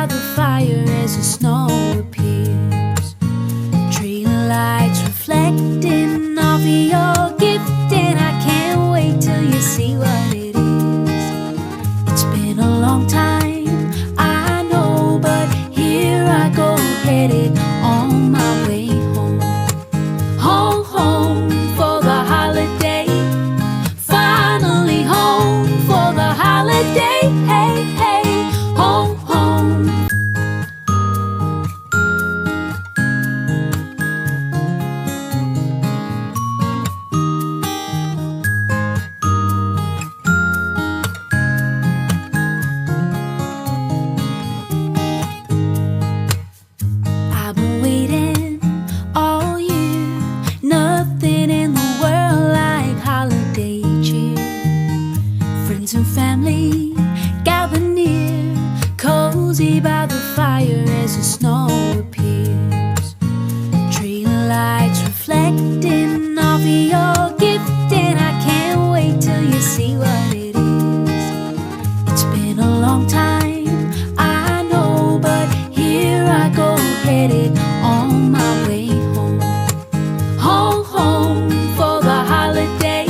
the fire as the snow appears. Tree lights reflecting off of your gift, and I can't wait till you see what it is. It's been a long time, I know, but here I go, headed on my way home. Home, home for the holiday. Finally home for the holiday. Hey, hey, home, home. I've been waiting all year. Nothing in the world like holiday cheer. Friends and family gather near, cozy by the fire as the snow appears. Tree lights reflecting off of your gift, and I can't wait till you see what it is. It's been a long time, I know, but here I go, headed on my way home. Home, home for the holiday.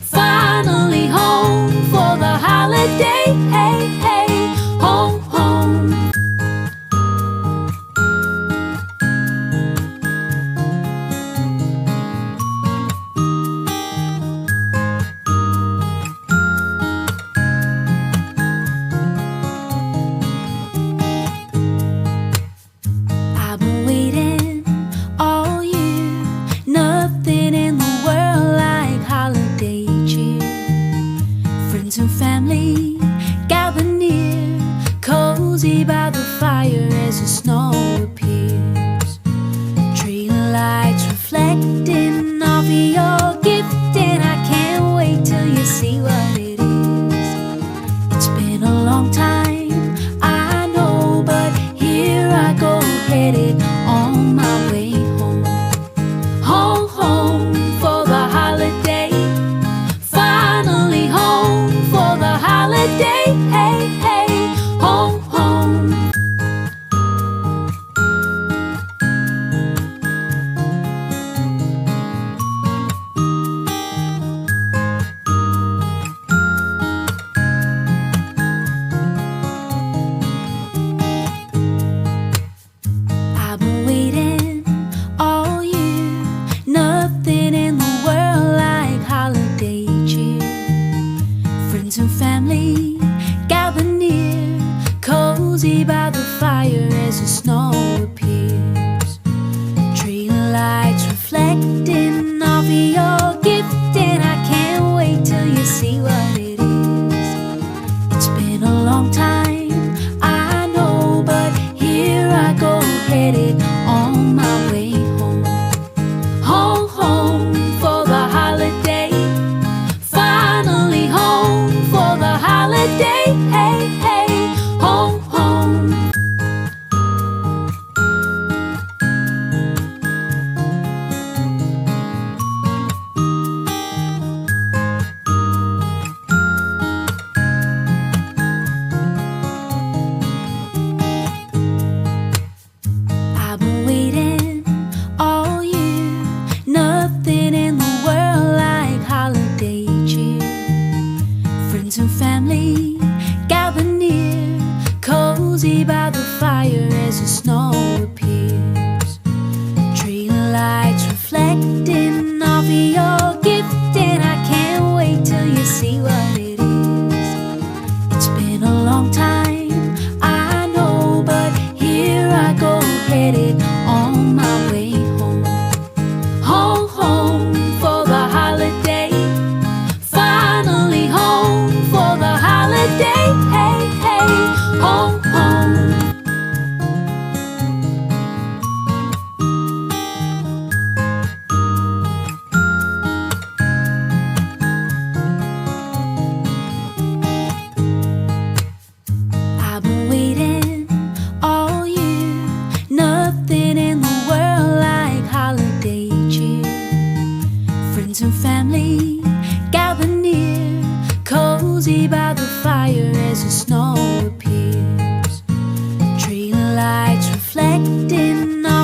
Finally home for the holiday. Hey, hey, home, home. I've been waiting all year. Nothing in the world like holiday cheer. Friends and family gather near, cozy by the fire as the snow appears. Tree lights reflecting off of your gift, and I can't wait till you see what it is. It's been a long time, I know, but here I go, headed on my way home. Home, home for the holiday. Finally home for the holiday. Hey, hey, home, home. I've been waiting all year. Nothing in the world like holiday cheer. Friends and family gather near, cozy by the fire as the snow appears. Tree lights reflecting off of your gift, and I can't wait till you see what it is. It's been a long time, I know, but here I go, headed on my way home. Home, home for the holiday. Finally home for the holiday. Hey, hey, home, home. I've been waiting all year. Nothing in the world like holiday cheer. Friends and family gather near, cozy by the fire as the snow appears. Tree lights reflecting off of your gift, and I can't wait till you see what it is. It's been a long time, I know, but here I go, headed on my way home. Home, home for the holiday. Finally home for the holiday. Hey, hey, home, home.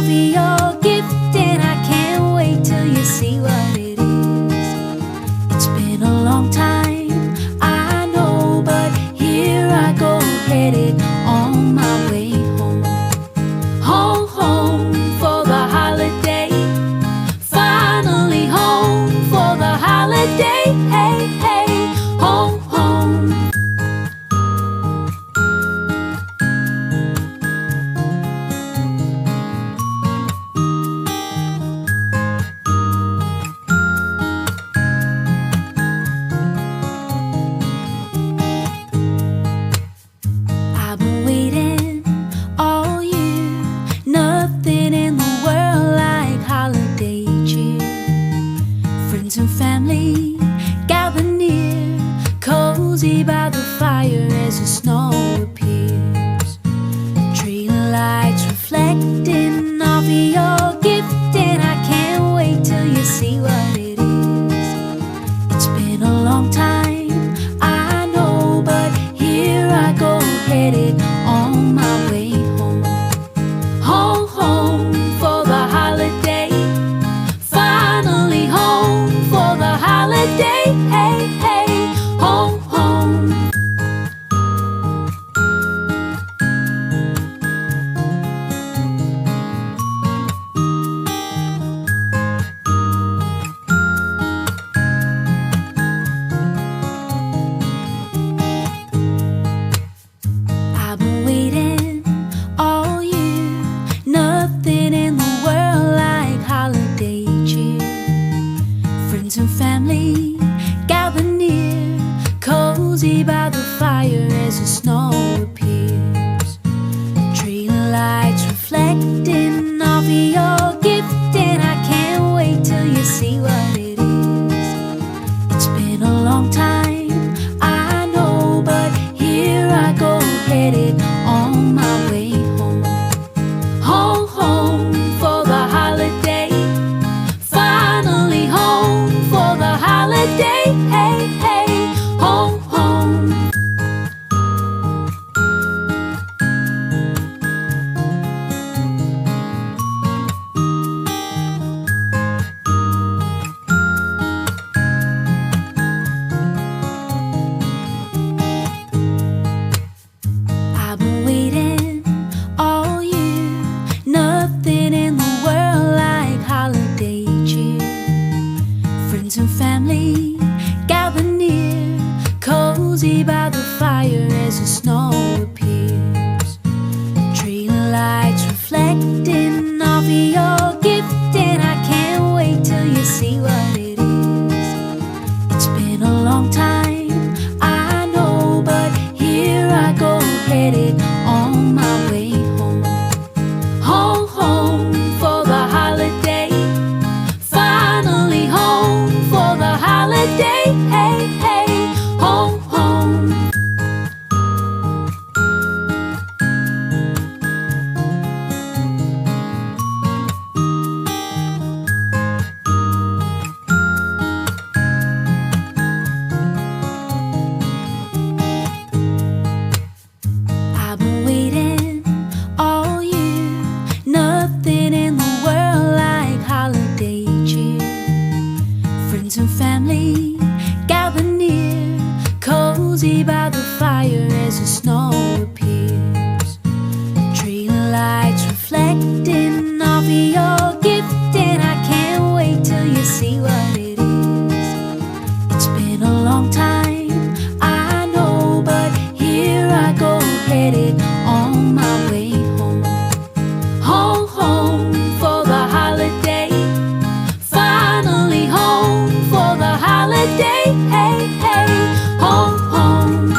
of your gift, and I can't wait till you see what it is. It's been a long time, I know, but here I go, headed on my way home. Home, home for the holiday. Finally home for the holiday. Hey, hey, home, home. I've been waiting all year. Nothing in the world like holiday cheer. Friends and family gather near, cozy by the fire as the snow appears. Tree lights reflecting off of your gift, and I can't wait till you see what it is. It's been a long time, I know, but here I go, headed on my way home. Home, home for the holiday. Finally home for the holiday. Hey, hey, home, home. I've been waiting all year. Nothing in the world like holiday cheer. Friends and family gather near, cozy by the fire as the snow appears. Tree lights reflecting off of your gift, and I can't wait till you see what it is. It's been a long time, I know, but here I go, headed on my way home. Home, home for the holiday. Finally home for the holiday. Hey, hey, home, home. I've been waiting all year. Nothing in the world like holiday cheer. Friends and family gather near, cozy by the fire as the snow appears. Tree lights reflecting off of your gift, and I can't wait till you see what it is. It's been a long time, I know, but here I go, headed on my way home. Home, home for the holiday. Finally home for the holiday. Hey, hey, home, home. I've been waiting all year. Nothing in the world like holiday cheer. Friends and family gather near, cozy by the fire as the snow appears. Tree lights reflecting off of your gift, and I can't wait till you see what it is. It's been a long time, I know, but here I go, headed on my way home. Home, home for the holiday. Finally home for the holiday. Hey, hey, home, home.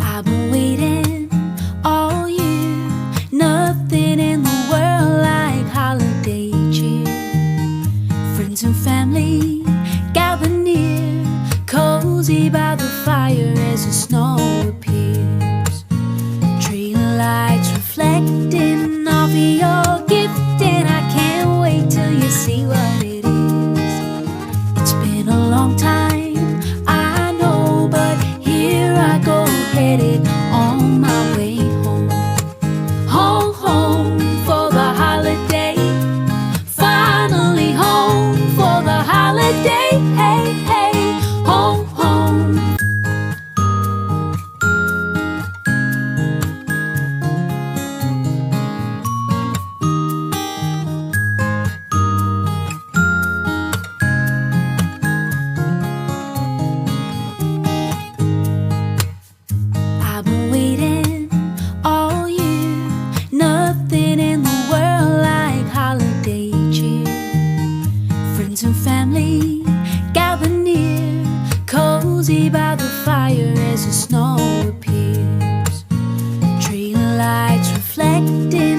I've been waiting all year. Nothing in the world like holiday cheer. Friends and family gather near, cozy by the fire as the snow appears. Tree lights reflecting off of your gift, and I can't reflecting